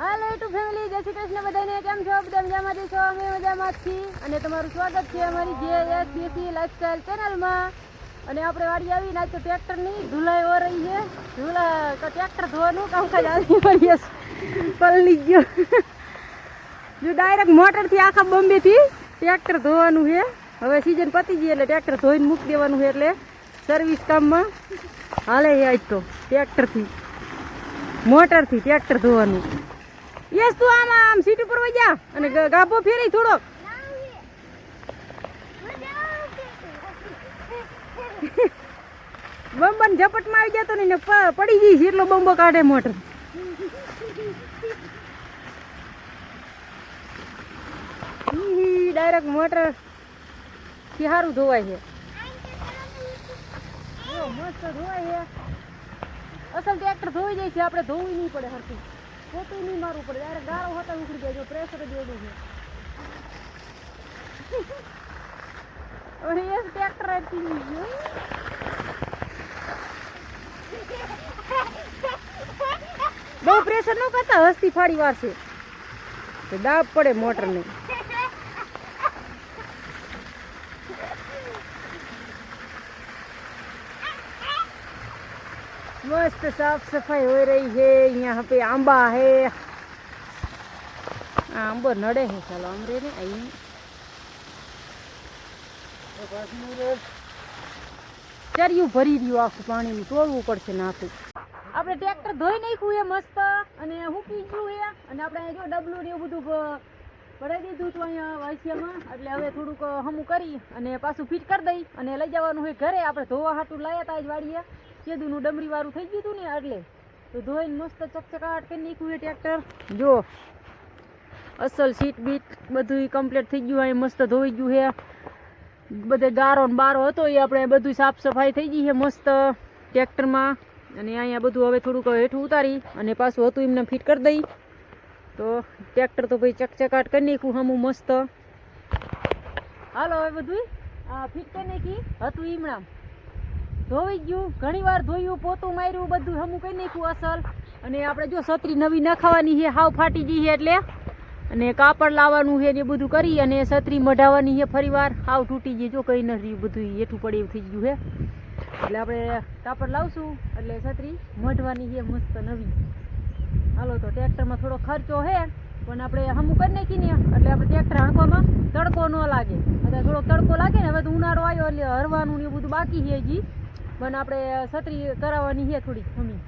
હાલો YouTube family, જય શ્રી કૃષ્ણ બધાને. કેમ છો? બધા મજામાંથી છો? અમે મજામાં છીએ અને તમારું સ્વાગત છે અમારી JSBC લાઈફસ્ટાઈલ ચેનલમાં. અને આપણે વાડી આવીને આજ તો ટ્રેક્ટરની ધુલાઈ હો રહી છે. ટ્રેક્ટર ધોવાનું કામકાજ આવી પડીએ પલળી ગયો. જો ડાયરેક્ટ મોટરથી આખા બોમ્બેથી ટ્રેક્ટર ધોવાનું છે. હવે સિઝન પતી ગઈ એટલે ટ્રેક્ટર ધોઈને મૂકી દેવાનું છે. એટલે સર્વિસ કામમાં હાલે છે આજ તો ટ્રેક્ટરથી, મોટરથી ટ્રેક્ટર ધોવાનું. યસ, તું આમ સીટ ઉપર વઈ જા અને ગાભો ફેરી થોડોક. બંબન ઝપટમાં આવી જતો ને પડી જઈશ એટલો બંબો કાઢે મોટર. ડાયરેક્ટ મોટર થી સારું ધોવાય છે. મસ્ત ધોવાય છે. અસલ ટ્રેક્ટર ધોઈ જાય છે, આપણે ધોવું નહીં પડે. હરતું પોતું નહીં મારવું પડે. ડાયરેક્ટ ગાળો હોતા ઉખડી જાય. જો પ્રેશર જ એવડું છે. હવે એ ટ્રેક્ટર આપી ગયું. બહુ પ્રેશર ન કરતા, હસ્તી ફાડી વાર છે તો દાબ પડે મોટરને. मस्त साफ सफाई हो रही है. यहाँ पे आंबा है. आंबो नड़े है चलो अमरे ने आई चरिયું ભરી રહ્યું આખું પાણીનું તોડવું પડશે નાખું. આપણે ટ્રેક્ટર ધોઈ નાખ્યું છે મસ્ત અને હૂકી ગયું છે. અને આપણે જો ડબલું ને એવું બધું ભરાઈ દીધું હતું અહીંયા વાયસિયામાં. એટલે હવે થોડુંક હમું કરી અને પાછું ફિટ કરી દઈ અને લઈ જવાનું હોય ઘરે. આપણે ધોવા હાટું લાયા હતા જ વાડીએ. કેદુનું ડમરી વાળું થઈ ગયું હતું ને એટલે તો ધોઈને મસ્ત ચકચકાટ કરી નાખ્યું છે ટ્રેક્ટર. જો અસલ સીટ બીટ બધું કમ્પ્લીટ થઈ ગયું. અહીં મસ્ત ધોઈ ગયું છે. બધે ગારો ને બારો હતો એ આપણે બધું સાફ સફાઈ થઈ ગઈ છે મસ્ત ટ્રેક્ટરમાં. અને અહીંયા બધું હવે થોડુંક હેઠું ઉતારી અને પાછું હતું એમને ફિટ કરી દઈ. તો ટ્રેક્ટર તો ભાઈ ચકચકાટ કરી નાખ્યું હમું મસ્ત. હાલો હવે બધું ફિટ કરી નાખી હતું ઈમણામ ધોઈ ગયું. ઘણી વાર ધોયું, પોતું માર્યું, બધું હમું કરી નાખ્યું અસલ. અને આપણે જો છત્રી નવી નખાવાની છે, હાવ ફાટી ગઈ છે એટલે. અને કાપડ લાવવાનું છે ને બધું કરી અને છત્રી મઢાવવાની છે ફરી વાર. હાવ તૂટી ગઈ, જો કંઈ નથી, બધું હેઠું પડે એવું થઈ ગયું છે. એટલે આપણે કાપડ લાવશું એટલે છત્રી મઢવાની છે મસ્ત નવી. હાલો તો ટ્રેક્ટરમાં થોડો ખર્ચો છે પણ આપણે હમું કરી નાખી ને એટલે આપણે ટ્રેક્ટર હાંકવામાં તડકો ન લાગે. અત્યારે થોડોક તડકો લાગે ને, હવે તો ઉનાળો આવ્યો એટલે હરવાનું ને એવું બધું બાકી છે હજી. પણ આપણે છત્રી કરાવવાની છે થોડીક હમી.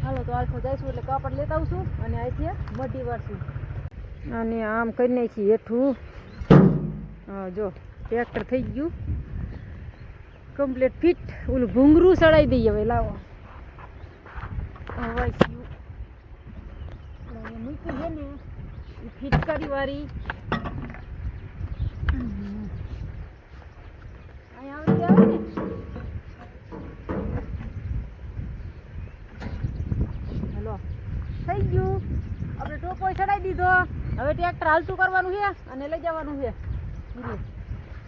હાલો તો આલખો જઈશું એટલે કાપડ લેતા આવશું અને અહીંથી મઢી વાળશું. અને આમ કરી નાખી હેઠું. હા જો ટ્રેક્ટર થઈ ગયું કમ્પ્લીટ ફિટ. ઓલું ભૂંગરું ચડાવી દઈએ હવે. લાવો વાંચ્યું મૂકી છે ને એ ફિટ કરી વાળી. અહીંયા આવી આવે ને થઈ ગયું. આપણે ટોપો ચડાવી દીધો. હવે ટ્રેક્ટર હાલતું કરવાનું છે અને લઈ જવાનું છે.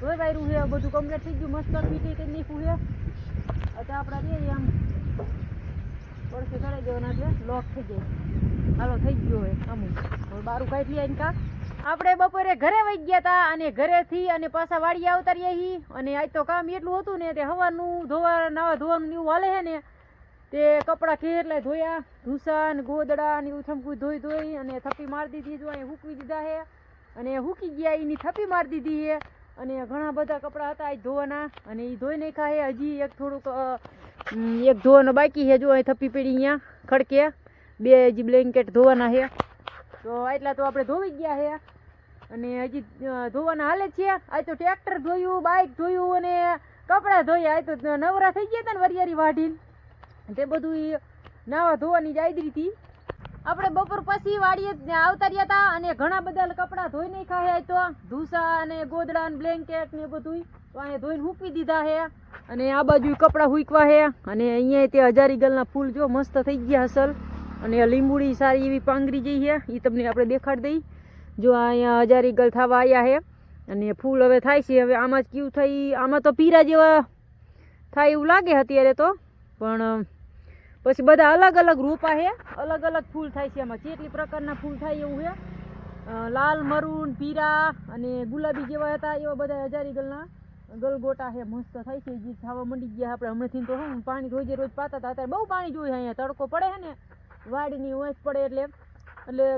ધોઈ વાયરું છે બધું કમ્પ્લીટ થઈ ગયું. મસ્ત ફીટી કરી નાખ્યું છે. અત્યારે આપણે રહીએ આમ પડશે ચડાવી દેવાના છે, લોક થઈ જાય. હાલો થઈ ગયો હવે અમુક. હવે બારું કાઢી લઈએ કા. આપણે બપોરે ઘરે વહી ગયા હતા અને ઘરેથી અને પાછા વાડીએ આવતા રહ્યા. અને આજ તો કામ એટલું હતું ને તે હવાનું નાવા ધોવાનું એવું હાલે છે ને તે કપડાં કેટલાય ધોયા. ધૂસા ને ગોદડા ને એવું થમકું ધોઈ અને થપ્પી મારી દીધી. જો અહીં હૂકવી દીધા છે અને હૂકી ગયા એની થપ્પી મારી દીધી છે. અને ઘણા બધા કપડાં હતા આજ ધોવાના અને એ ધોઈ નાખ્યા છે. હજી એક થોડુંક એક ધોવાનું બાકી છે. જો અહીં થપ્પી પડી અહીંયા ખડકે. 2 હજી બ્લેન્કેટ ધોવાના છે. તો એટલા તો આપણે ધોઈ ગયા છે અને હજી ધોવાના હાલે જ છે. આજ તો ટ્રેક્ટર ધોયું, બાઇક ધોયું અને કપડાં ધોયા. આજ તો નવરા થઈ ગયા હતા ને વરિયારી વાઢીને તે બધું નાવા ધોવાની જ આદરી હતી. આપણે બપોર પછી વાડીએ આવતા રહ્યા હતા અને ઘણા બધા કપડાં ધોઈ નાખ્યા છે. તો ધૂસા અને ગોદડા ને બ્લેન્કેટ ને બધું તો અહીંયા ધોઈને હૂકવી દીધા છે. અને આ બાજુ કપડાં હૂકવા છે. અને અહીંયા તે હજારીગલના ફૂલ જો મસ્ત થઈ ગયા અસલ. અને લીંબુડી સારી એવી પાંગરી જઈ છે, એ તમને આપણે દેખાડી દઈ. જો અહીંયા હજારીગલ થવા આવ્યા છે અને ફૂલ હવે થાય છે. હવે આમાં જ કેવું થાય, આમાં તો પીરા જેવા થાય એવું લાગે અત્યારે તો, પણ પછી બધા અલગ અલગ રોપા છે, અલગ અલગ ફૂલ થાય છે એમાં. કેટલી પ્રકારના ફૂલ થાય એવું છે. લાલ, મરૂન, પીળા અને ગુલાબી જેવા હતા એવા બધા હજારી ગલના ગલગોટા છે. મસ્ત થાય છે. જે ખાવા મંડી ગયા આપણે હમણાંથી. તો હું પાણી રોજે રોજ પાતા હતા. અત્યારે બહુ પાણી જોઈએ અહીંયા. તડકો પડે છે ને, વાડીની ઓંચ પડે એટલે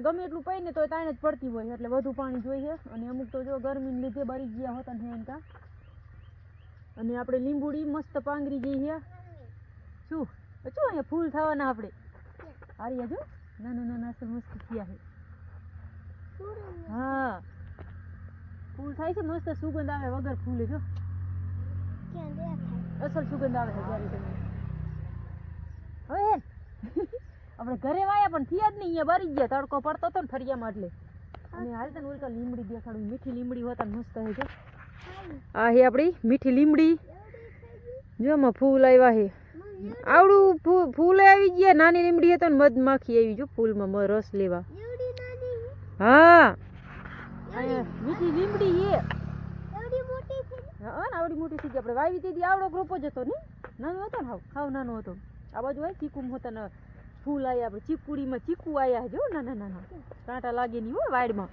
ગમે એટલું પડીને તો તાણ જ પડતી હોય, એટલે વધુ પાણી જોઈએ. અને અમુક તો જો ગરમીને લીધે બળી ગયા હોતા ને એનકા. અને આપણે લીંબુડી મસ્ત પાંગરી ગઈ છે. શું અહીંયા ફૂલ થવાના આપણે હારીયા જો નાના નાના અસલ મસ્ત થયા છે. હા, ફૂલ થાય છે મસ્ત. સુગંધ આવે વગર ફૂલે જો અસલ સુગંધ આવે છે જ્યારે તમે. હવે આપણે ઘરે વાયા પણ થયા જ નહીં, અહીંયા બરી ગયા. તડકો પડતો હતો ને ફરિયામાં એટલે. અને હાલ તને ઓલતા લીમડી દેખાડું. મીઠી લીમડી હોતા મસ્ત છે જો. આ હે આપણી મીઠી લીમડી. જો આમાં ફૂલ આવ્યા છે. આવડું ફૂલ આવી ગયા. નાની લીમડી હતો ને મધમાખી આવી જો ફૂલમાં રસ લેવા. હા, મીઠી લીમડી છે. હા, આવડી મોટી થઈ ગઈ. આપણે વાવી તેથી આવડો ગ્રોપો જ હતો ને, નાનો હતો ને, ખાવ નાનો હતો. આ બાજુ હોય ચીકુ હોતા ને ફૂલ આવ્યા. આપણે ચીકુડીમાં ચીકુ આવ્યા જો નાના નાના, કાંટા લાગે નહીં હોય વાડમાં.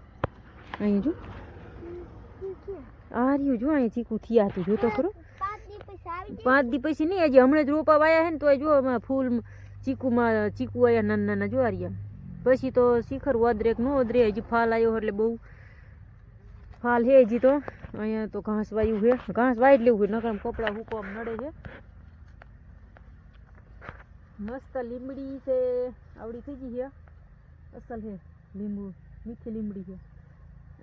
અહીં જો આ રહ્યું જો અહીંયા ચીકુ થયા હતું. જો તો ખરો 5 દી પછી નહીં, હજી હમણાં જ રોપા વાયા છે ને તો જો એમાં ફૂલ ચીકુમાં ચીકુ આવ્યા નાના નાના જો આ રહ્યા. પછી તો શિખર વધરે કે ન વધરે. હજી ફાલ આવ્યો એટલે બહુ ફાલ છે હજી તો. અહીંયા તો ઘાસ વાયું છે. ઘાસ વાઈ જ લેવું છે નકર કપડાં હુકવા નડે છે. મસ્ત લીમડી છે. આવડી થઈ ગઈ છે. અસલ છે લીંબુ, મીઠી લીમડી છે.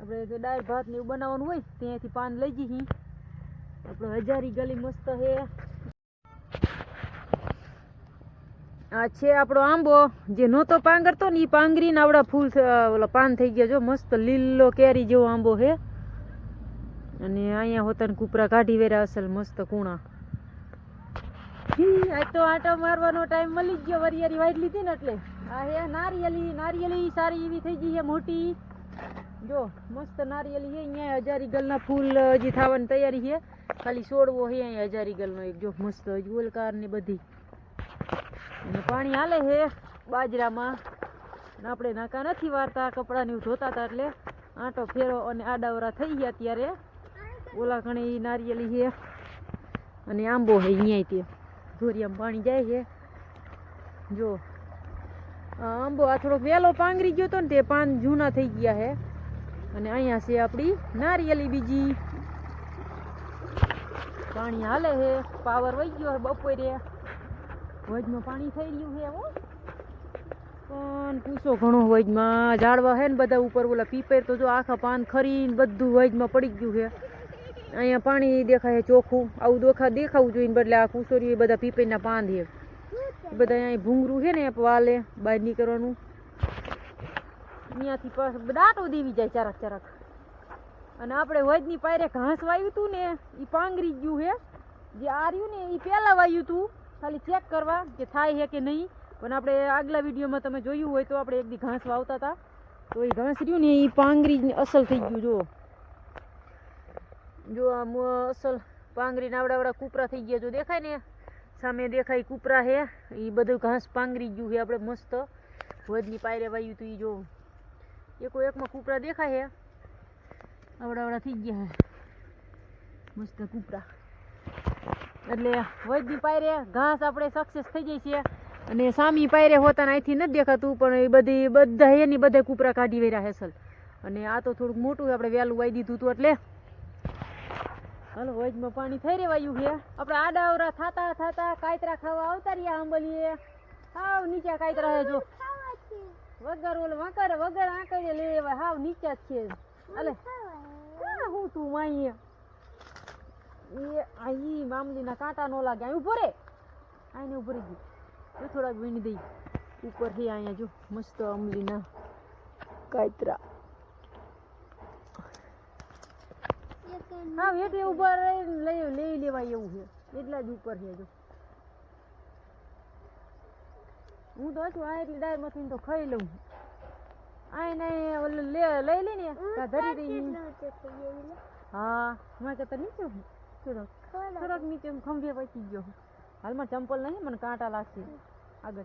આપણે જો દાળ ભાત ને એવું બનાવવાનું હોય ત્યાંથી પાન લઈ જઈએ. આપણે હજારી ગલી મસ્ત છે. આ છે આપણો આંબો જે નહોતો પાંગરતો ને એ પાંગરીને આવડા ફૂલ ઓલા પાન થઈ ગયા જો. મસ્ત લીલો કેરી જેવો આંબો છે. અને અહીંયા હોતા ને કૂપરા કાઢી વેરા અસલ મસ્ત કૂણા. આજ તો આંટો મારવાનો ટાઈમ મળી ગયો. વરિયારી વાઈટ લીધી ને એટલે. આ હે નારિયેલી. નારિયેલી સારી એવી થઈ ગઈ છે મોટી જો. મસ્ત નારિયેલી છે. અહીંયા હજારી ગલના ફૂલ હજી થવાની તૈયારી છે. ખાલી છોડવો છે અહીંયા હજારી ગલનો એક જો મસ્ત ઓલકાર ને બધી. અને પાણી હાલે છે બાજરામાં. આપણે નાકા નથી વારતા, કપડાં ને ધોતા હતા એટલે આંટો ફેરો અને આડાવરા થઈ ગયા. ત્યારે ઓલા ઘણી નારિયેલી છે અને આંબો છે અહીંયા. તે ધોરિયામાં પાણી જાય છે જો. આંબો આ થોડોક વહેલો પાંગરી ગયો હતો ને તે પાન જૂના થઈ ગયા છે. અને અહીંયા છે આપણી નારિયેલી બીજી. પાણી હાલે છે. પાવર વહી ગયો છે બપોરે. વજમાં પાણી થઈ રહ્યું છે હો. પણ પૂછો ઘણો વજમાં ઝાડવા છે ને બધા ઉપર. ઓલા પીપેર તો જો આખા પાન ખરીને બધું વજમાં પડી ગયું છે. અહીંયા પાણી દેખાય ચોખ્ખું. આવું દેખાવું જોઈએ બદલે આ કુસોરી બધા પીપેરના પાન છે બધા. અહીંયા ભૂંગરું છે ને વાલે બહાર નીકળવાનું. અહીંયાથી પાછું દાંટો દેવી જાય ચરક ચરક. અને આપણે વજની પાયરે ઘાસ વાવ્યું હતું ને એ પાંગરી ગયું છે. જે આ રહ્યું ને એ પહેલાં વાવ્યું હતું ખાલી ચેક કરવા કે થાય છે કે નહીં. પણ આપણે આગલા વિડીયોમાં તમે જોયું હોય તો આપણે એક દી ઘાસ વાવતા હતા તો એ ઘાસ રહ્યું ને એ પાંગરી અસલ થઈ ગયું જો આમ અસલ પાંગરી નાવડાવડા કૂપરા થઈ ગયા જો. દેખાય ને સામે દેખાય કૂપરા છે. એ બધું ઘાસ પાંગરી ગયું છે. આપણે મસ્ત વજની પાયરે વાવ્યું હતું એ જો. એકમાં કૂપરા દેખાય છે. આવડાવડા થઈ ગયા છે મસ્ત કૂપરા. એટલે વજની પાયરે ઘાસ આપણે સક્સેસ થઈ જાય છે. અને સામી પાયરે હોતા અહીંથી નથી દેખાતું પણ એ બધા એની બધા કૂપરા કાઢી વેરા હેસલ. અને આ તો થોડુંક મોટું આપણે વહેલું વાઈ દીધું હતું એટલે. હાલો વજમાં પાણી થઈ રેવાયું છે. આપણે આડાવરા થતા થતા કાયતરા ખાવા આવતા રહ્યા આંબલીએ. હાવ નીચે કાયતરા છે જો. વગર ઓલ વગર આંકડે લેવા હાવ નીચે જ છે. અલે હું તું માઈ એ મામલીના કાંટા નો લાગે. અહીં ઉભો રે. આઈને ઉભો રહી ગઈ. જો થોડાક વીણી દઈ ઉપર છે અહીંયા જો મસ્ત અમલીના કાયતરા. હા એટલે ઉપર લઈ લેવાય એવું છે. એટલા જ ઉપર છે જો. હું તો છું આ એટલી ડાયરમાંથી તો ખાઈ લઉં. આને લઈ લે ને ધરી દઈ. હા માં કરતા નીચે થોડોક નીચે ખંભે પચી ગયો. હાલમાં ચંપલ નહીં મને કાંટા લાગશે. આગળ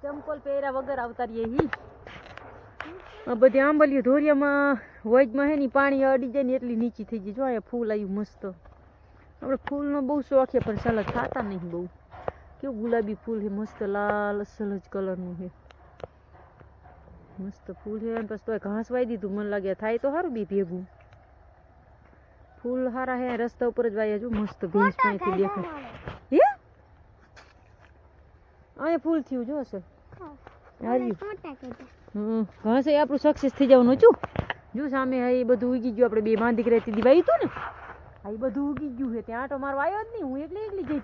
ચંપલ પહેર્યા વગર આવતા રહીએ હી આ બધી આંબલીઓ ધોરિયામાં વજમાં હે ની પાણી અડી જાય ને એટલી નીચી થઈ જાય. જો અહીંયા ફૂલ આવ્યું મસ્ત. આપણે ફૂલનો બહુ શોખ છે પણ સલગ ખાતા નહીં બહુ. કેવું ગુલાબી ફૂલ છે મસ્ત લાલ અસલ જ કલરનું છે. મસ્ત ફૂલ છે અને પછી તો ઘાસ વાઈ દીધું મને લાગે થાય તો સારું બી ભેગું. ફૂલ સારા હે રસ્તા ઉપર જ વાયા જો મસ્ત ભેંસ પાસેથી દેખાય. હે અહીંયા ફૂલ થયું જો સર ઘાસ એ આપણું સક્સેસ થઈ જવાનું છું. જો સામે એ બધું ઉગી ગયું. આપણે બે માં દીકરા હતી વાયું હતું ને આ બધું ઉગી ગયું છે. ત્યાં આટો મારો આવ્યો જ નહીં. હું એકલી જઈ.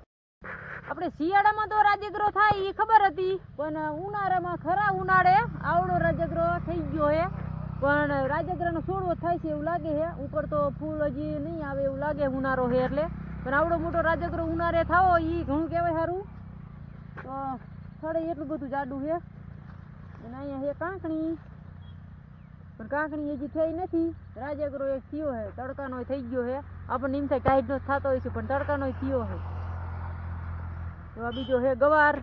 આપણે શિયાળામાં તો રાજગરો થાય એ ખબર હતી પણ ઉનાળામાં ખરા ઉનાળે આવડો રાજગરો થઈ ગયો છે. પણ રાજગરાનો છોડવો થાય છે એવું લાગે છે. ઉપર તો ફૂલ હજી નહીં આવે એવું લાગે ઉનાળો છે એટલે. પણ આવડો મોટો રાજગરો ઉનાળે થાવો એ ઘણું કહેવાય સારું. તો થોડે એટલું બધું જાડું છે. અને અહીંયા છે કાંકણી પણ કાંકણી હજી થઈ નથી. રાજગરો એક થયો છે તડકાનો થઈ ગયો છે. આપણને એમ થાય ટાઈટનો થતો હોય છે પણ તડકાનો થયો છે. તો આ બીજો છે ગવાર.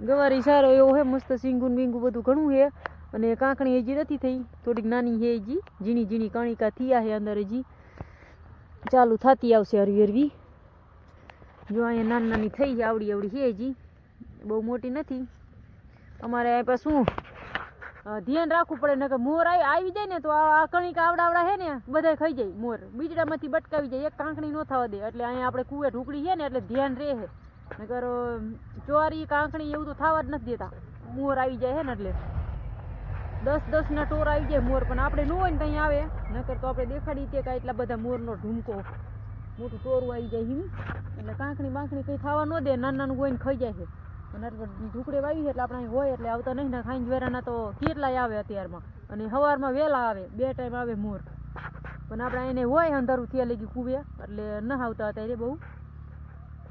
ગવાર સારો એવો છે મસ્ત સિંગુન બીંગું બધું ઘણું છે. અને કાંકણી હજી નથી થઈ થોડીક નાની છે હજી ઝીણી ઝીણી કણિકા થયા છે અંદર હજી ચાલુ થતી આવશે હરવી હરવી. જો અહીંયા નાની નાની થઈ છે આવડી આવડી છે હજી બહુ મોટી નથી. અમારે અહીં પાસે શું ધ્યાન રાખવું પડે નકર મોર આવી જાય ને તો આ કણિકા આવડા છે ને બધા ખાઈ જાય મોર. બીજડામાંથી બટકાવી જાય એક કાંકણી ન થવા દે. એટલે અહીંયા આપણે કુએ ઢુકડી છે ને એટલે ધ્યાન રહે છે. નકર ચોરી કાંકણી એવું તો થવા જ નથી દેતા. મોર આવી જાય છે ને એટલે 10 ના ટોર આવી જાય મોર. પણ આપણે ન હોય ને ત્યાં આવે નકર તો આપણે દેખાડી તે કાંઈ એટલા બધા મોરનો ઢૂમકો મોટું ટોરું આવી જાય હિમ. એટલે કાંકણી બાંકણી કંઈ થવા ન દે. નાનું નાનું હોય ને ખાઈ જાય છે. અને ઢુકડે વાવી છે એટલે આપણે હોય એટલે આવતા નહીં ને. ખાઈ વેરાના તો કેટલાય આવે અત્યારમાં. અને સવારમાં વહેલા આવે 2 ટાઈમ આવે મોર. પણ આપણે એને હોય અંધારું થયા લગી કુવે એટલે ન આવતા અત્યારે બહુ.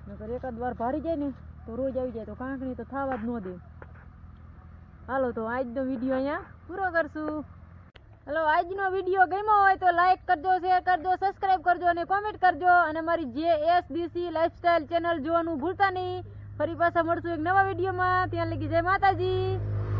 નકર એકાદ વાર ભારી જાય ને તો રોજ આવી જાય. તો કાંકણી તો થવા જ ન દે. હાલો તો આજનો વિડીયો અહીંયા પૂરો કરશું. હલો આજનો વિડીયો ગમ્યો હોય તો લાઈક કરજો, શેર કરજો, સબસ્ક્રાઈબ કરજો અને કોમેન્ટ કરજો. અને મારી JSBC લાઈફસ્ટાઈલ ચેનલ જોવાનું ભૂલતા નહીં. ફરી પાછા મળશું એક નવા વિડીયોમાં. ત્યાં લગી જય માતાજી.